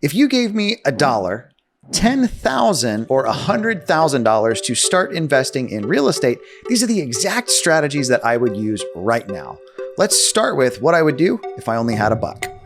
If you gave me $1, $10,000 or $100,000 to start investing in real estate, these are the exact strategies that I would use right now. Let's start with what I would do if I only had $1.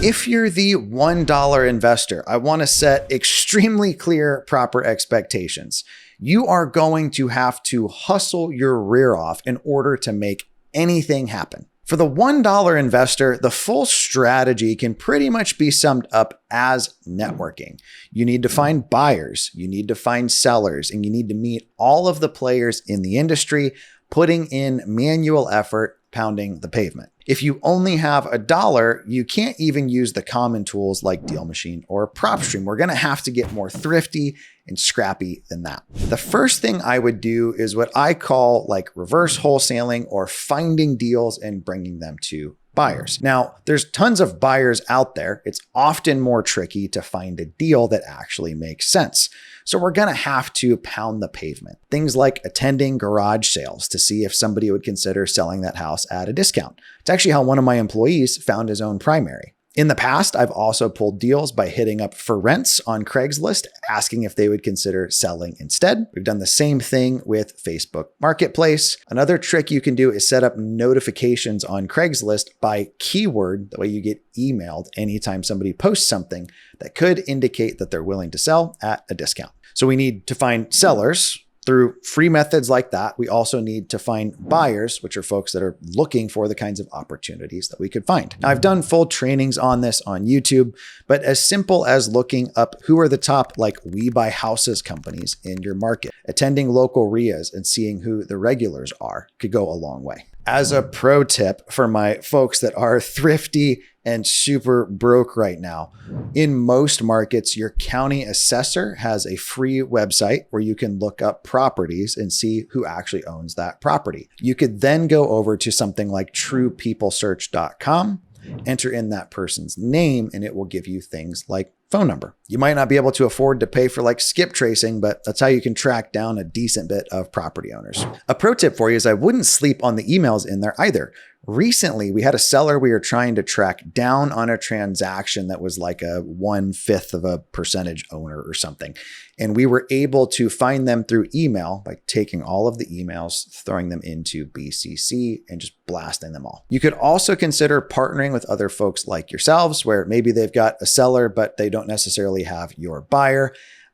If you're the $1 investor, I want to set extremely clear, proper expectations. You are going to have to hustle your rear off in order to make anything happen. For the $1 investor, the full strategy can pretty much be summed up as networking. You need to find buyers, you need to find sellers, and you need to meet all of the players in the industry, putting in manual effort, pounding the pavement. If you only have $1, you can't even use the common tools like Deal Machine or PropStream. We're going to have to get more thrifty and scrappy than that. The first thing I would do is what I call like reverse wholesaling, or finding deals and bringing them to buyers. Now, there's tons of buyers out there. It's often more tricky to find a deal that actually makes sense. So we're going to have to pound the pavement. Things like attending garage sales to see if somebody would consider selling that house at a discount. It's actually how one of my employees found his own primary. In the past, I've also pulled deals by hitting up for rents on Craigslist, asking if they would consider selling instead. We've done the same thing with Facebook Marketplace. Another trick you can do is set up notifications on Craigslist by keyword. That way you get emailed anytime somebody posts something that could indicate that they're willing to sell at a discount. So we need to find sellers through free methods like that. We also need to find buyers, which are folks that are looking for the kinds of opportunities that we could find. Now, I've done full trainings on this on YouTube, but as simple as looking up who are the top like We Buy Houses companies in your market, attending local RIAs and seeing who the regulars are could go a long way. As a pro tip for my folks that are thrifty and super broke right now, in most markets, your county assessor has a free website where you can look up properties and see who actually owns that property. You could then go over to something like truepeoplesearch.com, enter in that person's name, and it will give you things like phone number. You might not be able to afford to pay for like skip tracing, but that's how you can track down a decent bit of property owners. A pro tip for you is I wouldn't sleep on the emails in there either. Recently, we had a seller we were trying to track down on a transaction that was like a 1/5 of a percentage owner or something. And we were able to find them through email by taking all of the emails, throwing them into BCC, and just blasting them all. You could also consider partnering with other folks like yourselves, where maybe they've got a seller, but they don't necessarily have your buyer.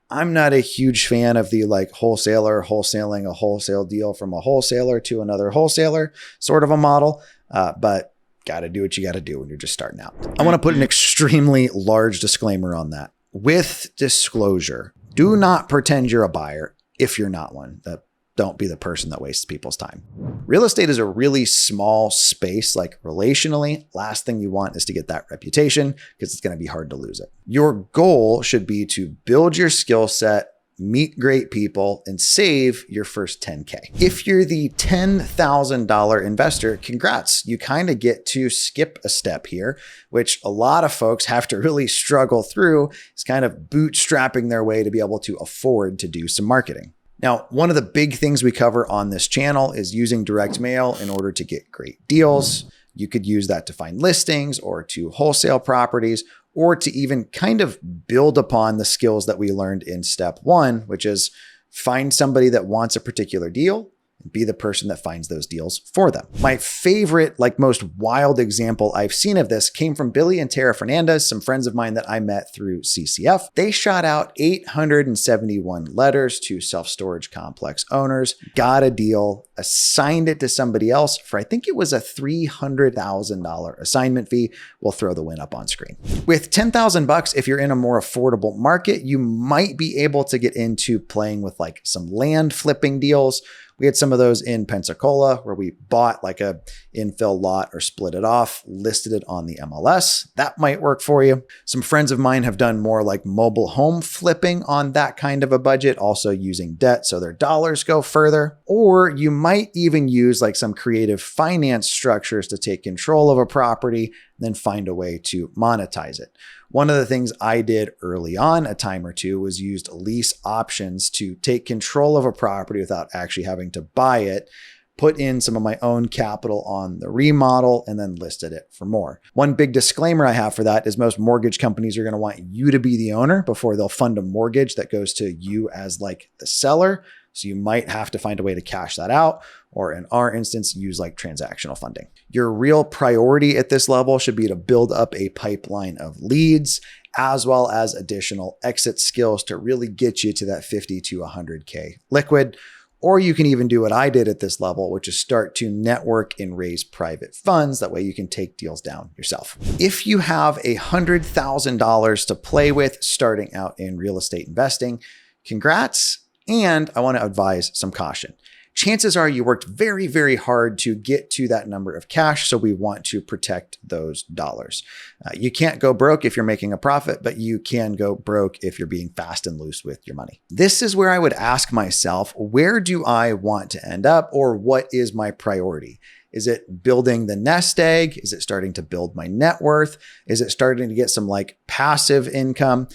I'm not a huge fan of the like wholesaler wholesaling a wholesale deal from a wholesaler to another wholesaler sort of a model, but got to do what you got to do when you're just starting out. I want to put an extremely large disclaimer on that. With disclosure, do not pretend you're a buyer if you're not one. Don't be the person that wastes people's time. Real estate is a really small space, like relationally. Last thing you want is to get that reputation because it's going to be hard to lose it. Your goal should be to build your skill set, meet great people, and save your first 10K. If you're the $10,000 investor, congrats. You kind of get to skip a step here, which a lot of folks have to really struggle through, is kind of bootstrapping their way to be able to afford to do some marketing. Now, one of the big things we cover on this channel is using direct mail in order to get great deals. You could use that to find listings or to wholesale properties, or to even kind of build upon the skills that we learned in step 1, which is find somebody that wants a particular deal and be the person that finds those deals for them. My favorite, like most wild example I've seen of this came from Billy and Tara Fernandez, some friends of mine that I met through CCF. They shot out 871 letters to self-storage complex owners, got a deal, assigned it to somebody else for, I think it was a $300,000 assignment fee. We'll throw the win up on screen. With $10,000, if you're in a more affordable market, you might be able to get into playing with like some land flipping deals. We had some of those in Pensacola where we bought like a infill lot or split it off, listed it on the MLS. That might work for you. Some friends of mine have done more like mobile home flipping on that kind of a budget, also using debt so their dollars go further. Or you might even use like some creative finance structures to take control of a property and then find a way to monetize it. One of the things I did early on, a time or two, was used lease options to take control of a property without actually having to buy it, put in some of my own capital on the remodel, and then listed it for more. One big disclaimer I have for that is most mortgage companies are going to want you to be the owner before they'll fund a mortgage that goes to you as like the seller. So you might have to find a way to cash that out, or in our instance, use like transactional funding. Your real priority at this level should be to build up a pipeline of leads, as well as additional exit skills to really get you to that 50 to 100K liquid. Or you can even do what I did at this level, which is start to network and raise private funds. That way you can take deals down yourself. If you have $100,000 to play with starting out in real estate investing, congrats. And I want to advise some caution. Chances are you worked very, very hard to get to that number of cash. So we want to protect those dollars. You can't go broke if you're making a profit, but you can go broke if you're being fast and loose with your money. This is where I would ask myself, where do I want to end up, or what is my priority? Is it building the nest egg? Is it starting to build my net worth? Is it starting to get some like passive income?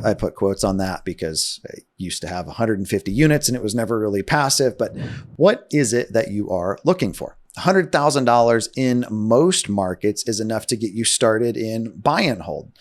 I put quotes on that because I used to have 150 units and it was never really passive. But what is it that you are looking for? $100,000 in most markets is enough to get you started in buy and hold.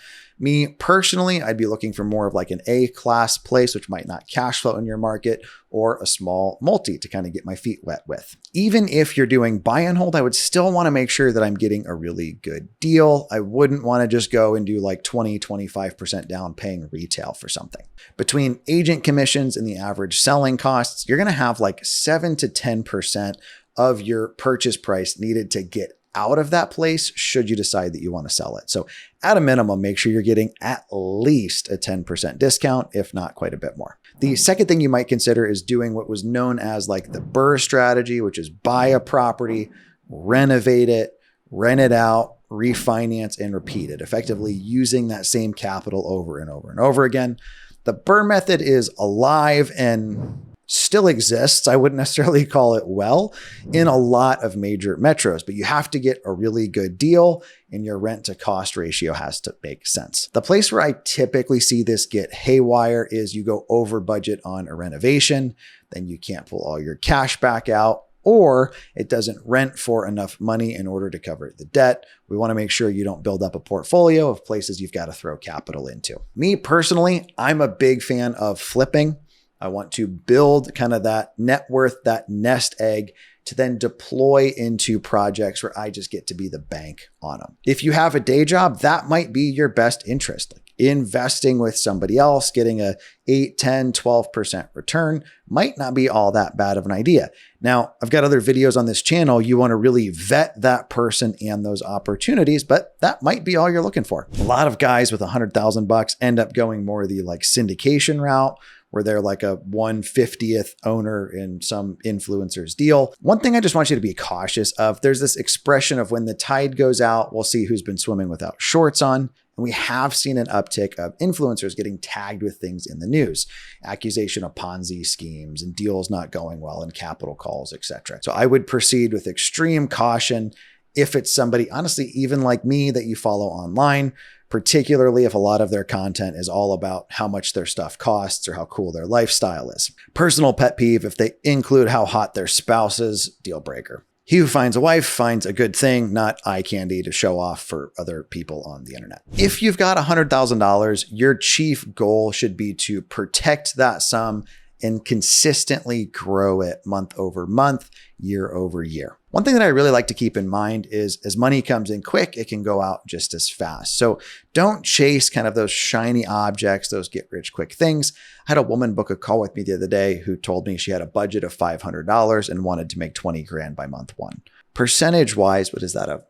Me personally, I'd be looking for more of like an A-class place, which might not cash flow in your market, or a small multi to kind of get my feet wet with. Even if you're doing buy and hold, I would still want to make sure that I'm getting a really good deal. I wouldn't want to just go and do like 20, 25% down paying retail for something. Between agent commissions and the average selling costs, you're going to have like 7 to 10% of your purchase price needed to get out of that place should you decide that you want to sell it. So at a minimum, make sure you're getting at least a 10% discount, if not quite a bit more. The second thing you might consider is doing what was known as like the BRRRR strategy, which is buy a property, renovate it, rent it out, refinance, and repeat it, effectively using that same capital over and over and over again. The BRRRR method is alive and still exists. I wouldn't necessarily call it well in a lot of major metros, but you have to get a really good deal and your rent to cost ratio has to make sense. The place where I typically see this get haywire is you go over budget on a renovation, then you can't pull all your cash back out, or it doesn't rent for enough money in order to cover the debt. We want to make sure you don't build up a portfolio of places you've got to throw capital into. Me personally, I'm a big fan of flipping. I want to build kind of that net worth, that nest egg, to then deploy into projects where I just get to be the bank on them. If you have a day job, that might be your best interest. Like investing with somebody else, getting a 8, 10, 12% return might not be all that bad of an idea. Now, I've got other videos on this channel. You want to really vet that person and those opportunities, but that might be all you're looking for. A lot of guys with $100,000 end up going more the like syndication route, where they're like a 1/50th owner in some influencer's deal. One thing I just want you to be cautious of, there's this expression of when the tide goes out, we'll see who's been swimming without shorts on. And we have seen an uptick of influencers getting tagged with things in the news, accusation of Ponzi schemes and deals not going well and capital calls, etc. So I would proceed with extreme caution if it's somebody, honestly, even like me, that you follow online, particularly if a lot of their content is all about how much their stuff costs or how cool their lifestyle is. Personal pet peeve, if they include how hot their spouse is, deal breaker. He who finds a wife finds a good thing, not eye candy to show off for other people on the internet. If you've got $100,000, your chief goal should be to protect that sum and consistently grow it month over month, year over year. One thing that I really like to keep in mind is as money comes in quick, it can go out just as fast. So don't chase kind of those shiny objects, those get rich quick things. I had a woman book a call with me the other day who told me she had a budget of $500 and wanted to make 20 grand by month one. Percentage wise, what is that? A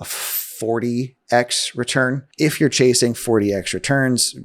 40x return? If you're chasing 40x returns,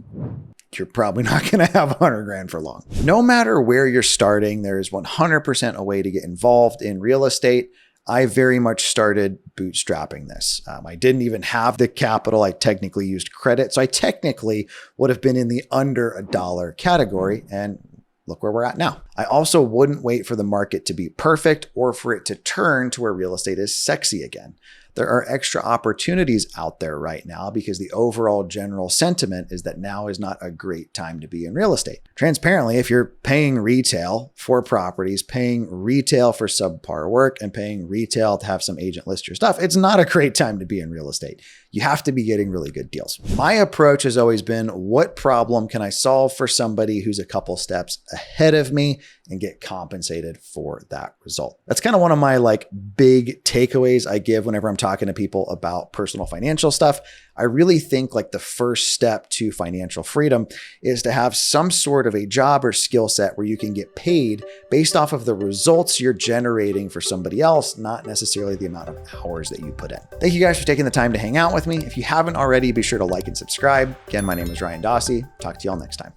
you're probably not going to have 100 grand for long. No matter where you're starting, there is 100% a way to get involved in real estate. I very much started bootstrapping this. I didn't even have the capital. I technically used credit. So I technically would have been in the under $1 category, and look where we're at now. I also wouldn't wait for the market to be perfect or for it to turn to where real estate is sexy again. There are extra opportunities out there right now because the overall general sentiment is that now is not a great time to be in real estate. Transparently, if you're paying retail for properties, paying retail for subpar work, and paying retail to have some agent list your stuff, it's not a great time to be in real estate. You have to be getting really good deals. My approach has always been, what problem can I solve for somebody who's a couple steps ahead of me and get compensated for that result? That's kind of one of my big takeaways I give whenever I'm talking to people about personal financial stuff. I really think the first step to financial freedom is to have some sort of a job or skill set where you can get paid based off of the results you're generating for somebody else, not necessarily the amount of hours that you put in. Thank you guys for taking the time to hang out with me. If you haven't already, be sure to like and subscribe. Again, my name is Ryan Dossey. Talk to y'all next time.